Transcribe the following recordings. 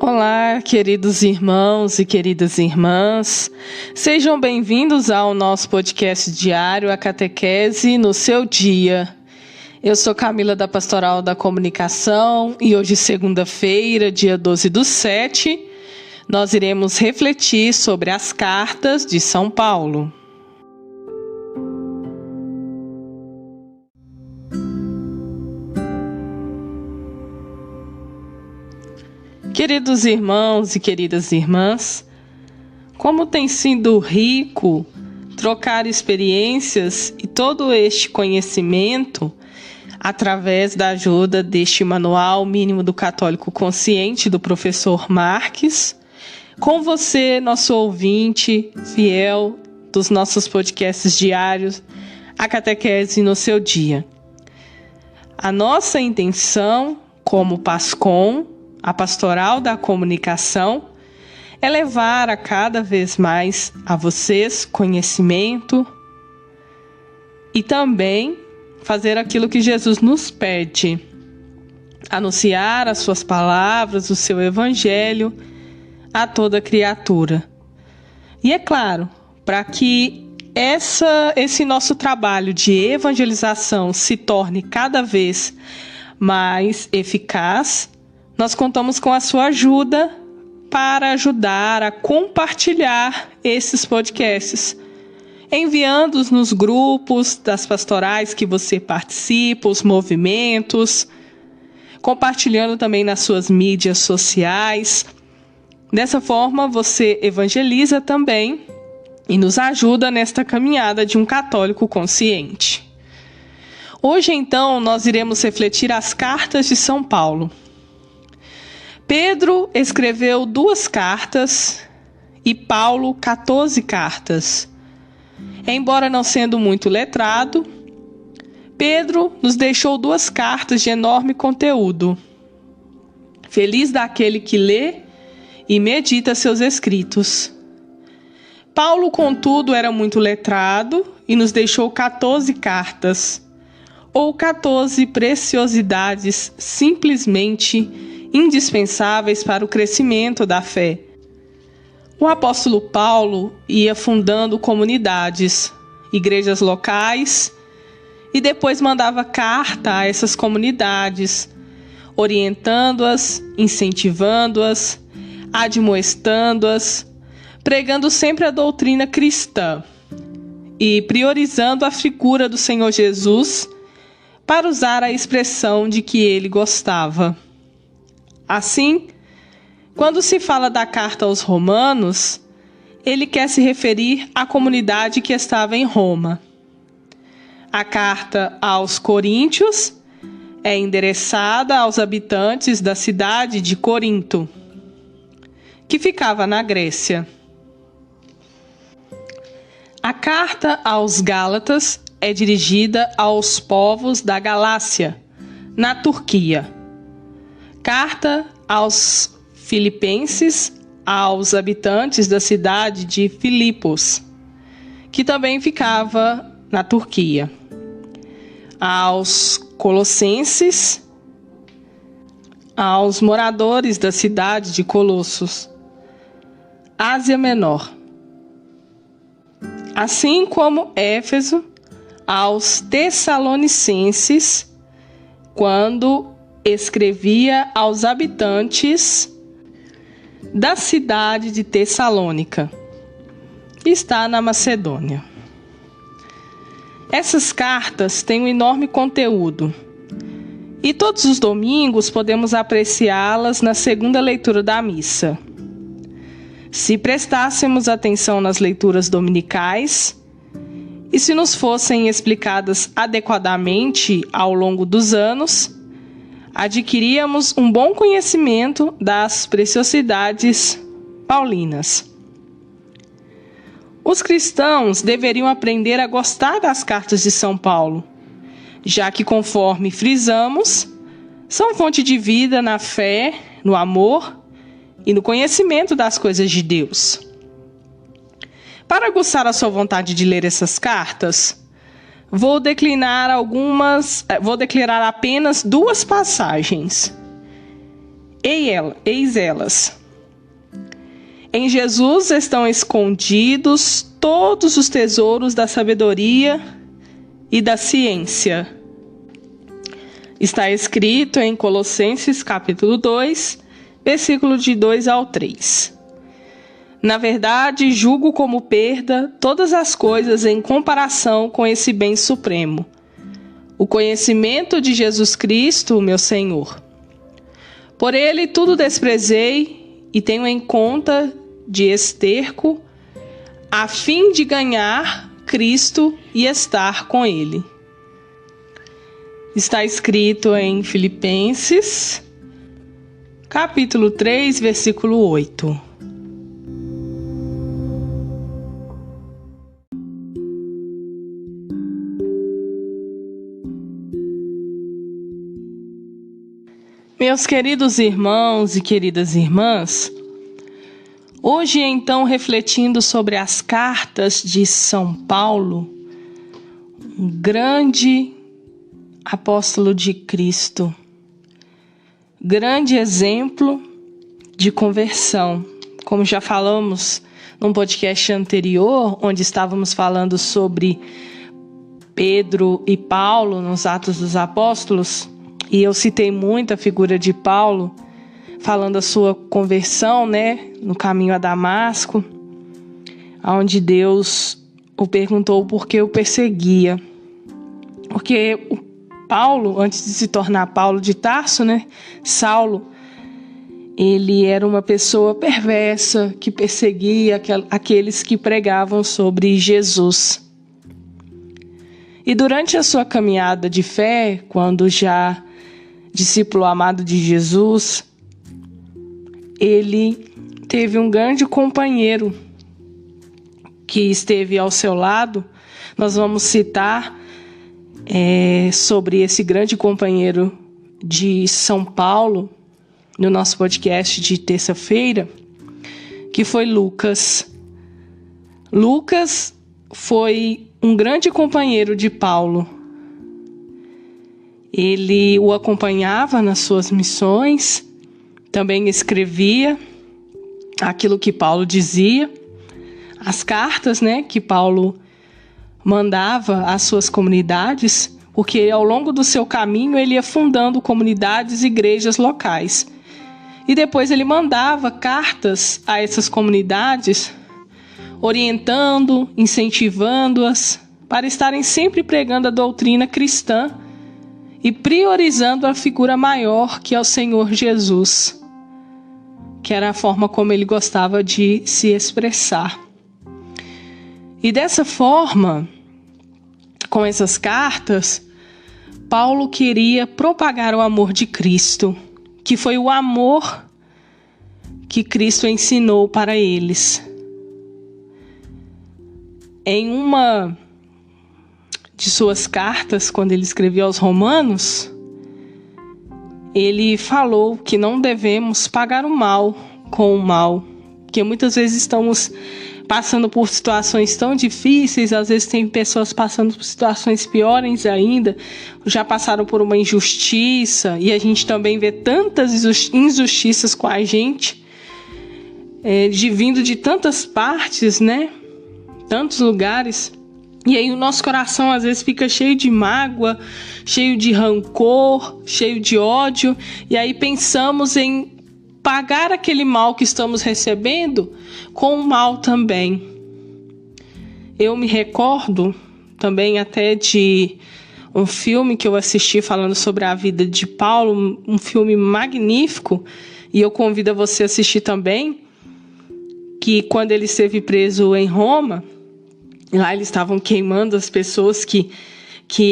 Olá, queridos irmãos e queridas irmãs, sejam bem-vindos ao nosso podcast diário, a Catequese no seu dia. Eu sou Camila da Pastoral da Comunicação e hoje, segunda-feira, dia 12/7, nós iremos refletir sobre as cartas de São Paulo. Queridos irmãos e queridas irmãs, como tem sido rico trocar experiências e todo este conhecimento através da ajuda deste Manual Mínimo do Católico Consciente do professor Marques, com você, nosso ouvinte fiel dos nossos podcasts diários, a Catequese no seu dia. A nossa intenção, como PASCOM, a Pastoral da Comunicação, é levar a cada vez mais a vocês conhecimento e também fazer aquilo que Jesus nos pede, anunciar as suas palavras, o seu evangelho a toda criatura. E é claro, para que esse nosso trabalho de evangelização se torne cada vez mais eficaz, nós contamos com a sua ajuda para ajudar a compartilhar esses podcasts, enviando-os nos grupos das pastorais que você participa, os movimentos, compartilhando também nas suas mídias sociais. Dessa forma, você evangeliza também e nos ajuda nesta caminhada de um católico consciente. Hoje, então, nós iremos refletir as cartas de São Paulo. Pedro escreveu 2 cartas e Paulo 14 cartas. Embora não sendo muito letrado, Pedro nos deixou 2 cartas de enorme conteúdo. Feliz daquele que lê e medita seus escritos. Paulo, contudo, era muito letrado e nos deixou 14 cartas, ou 14 preciosidades simplesmente indispensáveis para o crescimento da fé. O apóstolo Paulo ia fundando comunidades, igrejas locais, e depois mandava carta a essas comunidades, orientando-as, incentivando-as, admoestando-as, pregando sempre a doutrina cristã e priorizando a figura do Senhor Jesus para usar a expressão de que ele gostava. Assim, quando se fala da carta aos Romanos, ele quer se referir à comunidade que estava em Roma. A carta aos Coríntios é endereçada aos habitantes da cidade de Corinto, que ficava na Grécia. A carta aos Gálatas é dirigida aos povos da Galácia, na Turquia. Carta aos Filipenses, aos habitantes da cidade de Filipos, que também ficava na Turquia. Aos Colossenses, aos moradores da cidade de Colossos, Ásia Menor. Assim como Éfeso, aos Tessalonicenses, quando escrevia aos habitantes da cidade de Tessalônica, que está na Macedônia. Essas cartas têm um enorme conteúdo e todos os domingos podemos apreciá-las na segunda leitura da missa. Se prestássemos atenção nas leituras dominicais e se nos fossem explicadas adequadamente ao longo dos anos, adquiríamos um bom conhecimento das preciosidades paulinas. Os cristãos deveriam aprender a gostar das cartas de São Paulo, já que, conforme frisamos, são fonte de vida na fé, no amor e no conhecimento das coisas de Deus. Para aguçar a sua vontade de ler essas cartas, vou declarar apenas 2 passagens. Eis elas. Em Jesus estão escondidos todos os tesouros da sabedoria e da ciência. Está escrito em Colossenses capítulo 2, versículo de 2 ao 3. Na verdade, julgo como perda todas as coisas em comparação com esse bem supremo, o conhecimento de Jesus Cristo, meu Senhor. Por ele tudo desprezei e tenho em conta de esterco, a fim de ganhar Cristo e estar com ele. Está escrito em Filipenses, capítulo 3, versículo 8. Meus queridos irmãos e queridas irmãs, hoje então refletindo sobre as cartas de São Paulo, um grande apóstolo de Cristo, grande exemplo de conversão, como já falamos num podcast anterior, onde estávamos falando sobre Pedro e Paulo nos Atos dos Apóstolos, e eu citei muito a figura de Paulo, falando da sua conversão, no caminho a Damasco, onde Deus o perguntou por que o perseguia. Porque o Paulo, antes de se tornar Paulo de Tarso, Saulo, ele era uma pessoa perversa que perseguia aqueles que pregavam sobre Jesus. E durante a sua caminhada de fé, quando já discípulo amado de Jesus, ele teve um grande companheiro que esteve ao seu lado. Nós vamos citar sobre esse grande companheiro de São Paulo no nosso podcast de terça-feira, que foi Lucas. Lucas foi um grande companheiro de Paulo. Ele o acompanhava nas suas missões, também escrevia aquilo que Paulo dizia, as cartas, que Paulo mandava às suas comunidades, porque ao longo do seu caminho ele ia fundando comunidades e igrejas locais. E depois ele mandava cartas a essas comunidades, orientando, incentivando-as para estarem sempre pregando a doutrina cristã e priorizando a figura maior, que é o Senhor Jesus, que era a forma como ele gostava de se expressar. E dessa forma, com essas cartas, Paulo queria propagar o amor de Cristo, que foi o amor que Cristo ensinou para eles. Em uma de suas cartas, quando ele escreveu aos Romanos, ele falou que não devemos pagar o mal com o mal, que muitas vezes estamos passando por situações tão difíceis, às vezes tem pessoas passando por situações piores ainda, já passaram por uma injustiça, e a gente também vê tantas injustiças com a gente, vindo de tantas partes, tantos lugares. E aí o nosso coração às vezes fica cheio de mágoa, cheio de rancor, cheio de ódio. E aí pensamos em pagar aquele mal que estamos recebendo com o mal também. Eu me recordo também até de um filme que eu assisti falando sobre a vida de Paulo, um filme magnífico, e eu convido você a assistir também, que quando ele esteve preso em Roma, lá eles estavam queimando as pessoas que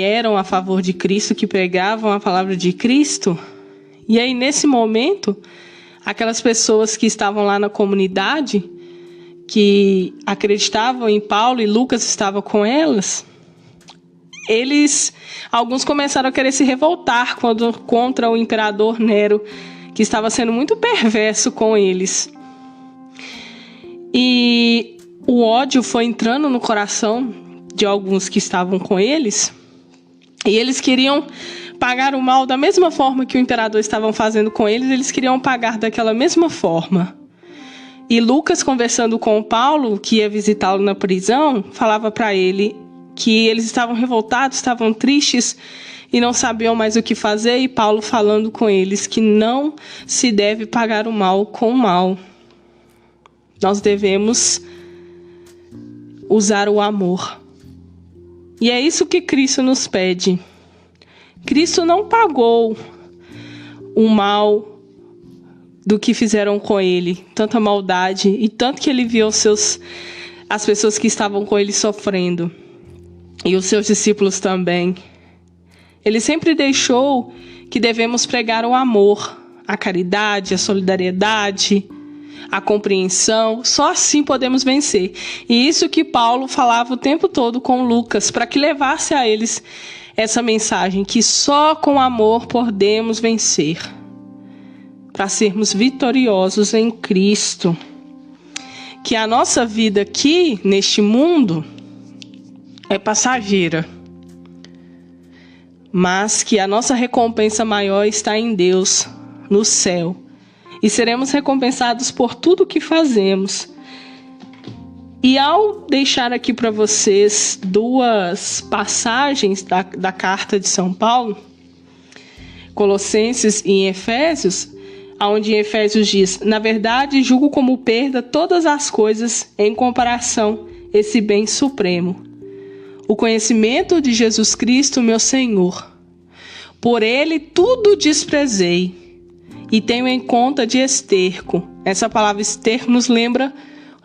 eram a favor de Cristo, que pregavam a palavra de Cristo. E aí, nesse momento, aquelas pessoas que estavam lá na comunidade, que acreditavam em Paulo e Lucas estava com elas, alguns começaram a querer se revoltar contra o imperador Nero, que estava sendo muito perverso com eles. E o ódio foi entrando no coração de alguns que estavam com eles, e eles queriam pagar o mal da mesma forma que o imperador estava fazendo com eles, eles queriam pagar daquela mesma forma. E Lucas, conversando com Paulo, que ia visitá-lo na prisão, falava para ele que eles estavam revoltados, estavam tristes e não sabiam mais o que fazer, e Paulo falando com eles que não se deve pagar o mal com o mal. Nós devemos usar o amor. E é isso que Cristo nos pede. Cristo não pagou o mal do que fizeram com ele, tanta maldade, e tanto que ele viu as pessoas que estavam com ele sofrendo, e os seus discípulos também. Ele sempre deixou que devemos pregar o amor, a caridade, a solidariedade, a compreensão. Só assim podemos vencer. E isso que Paulo falava o tempo todo com Lucas, para que levasse a eles essa mensagem, que só com amor podemos vencer, para sermos vitoriosos em Cristo. Que a nossa vida aqui, neste mundo, é passageira, mas que a nossa recompensa maior está em Deus, no céu. E seremos recompensados por tudo que fazemos. E ao deixar aqui para vocês duas passagens da carta de São Paulo, Colossenses e Efésios, onde em Efésios diz: na verdade, julgo como perda todas as coisas em comparação a esse bem supremo, o conhecimento de Jesus Cristo, meu Senhor. Por ele tudo desprezei e tenho em conta de esterco. Essa palavra esterco nos lembra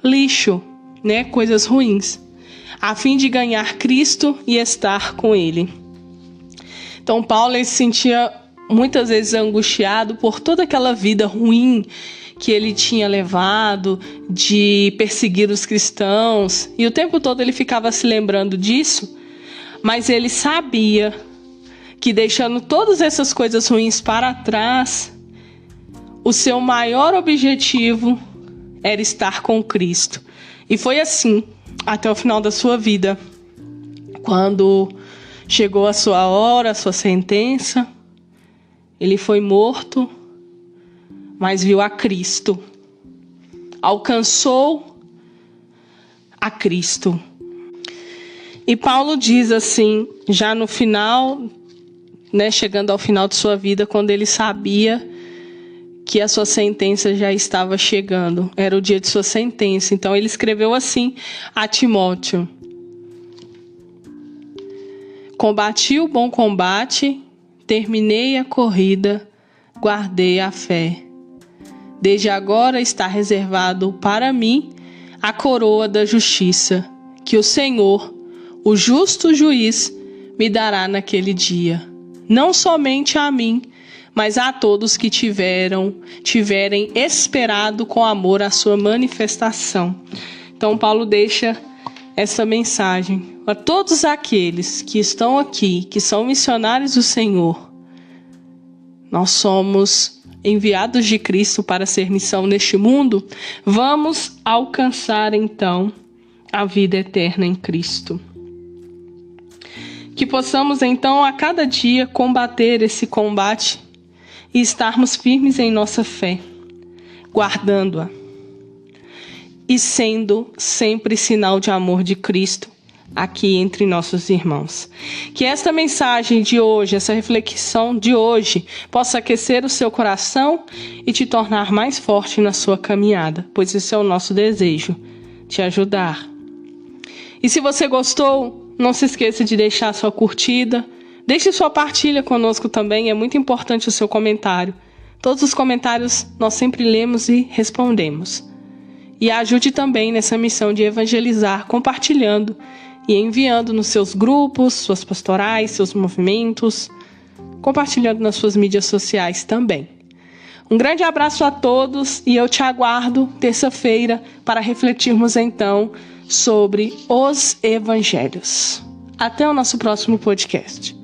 lixo, né? Coisas ruins, a fim de ganhar Cristo e estar com ele. Então Paulo se sentia muitas vezes angustiado por toda aquela vida ruim que ele tinha levado, de perseguir os cristãos, e o tempo todo ele ficava se lembrando disso, mas ele sabia que, deixando todas essas coisas ruins para trás, o seu maior objetivo era estar com Cristo. E foi assim até o final da sua vida. Quando chegou a sua hora, a sua sentença, ele foi morto, mas viu a Cristo. Alcançou a Cristo. E Paulo diz assim, já no final, né, chegando ao final de sua vida, quando ele sabia que a sua sentença já estava chegando, era o dia de sua sentença. Então ele escreveu assim a Timóteo: combati o bom combate, terminei a corrida, guardei a fé. Desde agora está reservado para mim a coroa da justiça, que o Senhor, o justo juiz, me dará naquele dia. Não somente a mim, mas a todos que tiverem esperado com amor a sua manifestação. Então Paulo deixa essa mensagem para todos aqueles que estão aqui, que são missionários do Senhor. Nós somos enviados de Cristo para ser missão neste mundo. Vamos alcançar então a vida eterna em Cristo. Que possamos então a cada dia combater esse combate e estarmos firmes em nossa fé, guardando-a e sendo sempre sinal de amor de Cristo aqui entre nossos irmãos. Que esta mensagem de hoje, essa reflexão de hoje, possa aquecer o seu coração e te tornar mais forte na sua caminhada, pois esse é o nosso desejo, te ajudar. E se você gostou, não se esqueça de deixar sua curtida, deixe sua partilha conosco também, é muito importante o seu comentário. Todos os comentários nós sempre lemos e respondemos. E ajude também nessa missão de evangelizar, compartilhando e enviando nos seus grupos, suas pastorais, seus movimentos, compartilhando nas suas mídias sociais também. Um grande abraço a todos e eu te aguardo terça-feira para refletirmos então sobre os evangelhos. Até o nosso próximo podcast.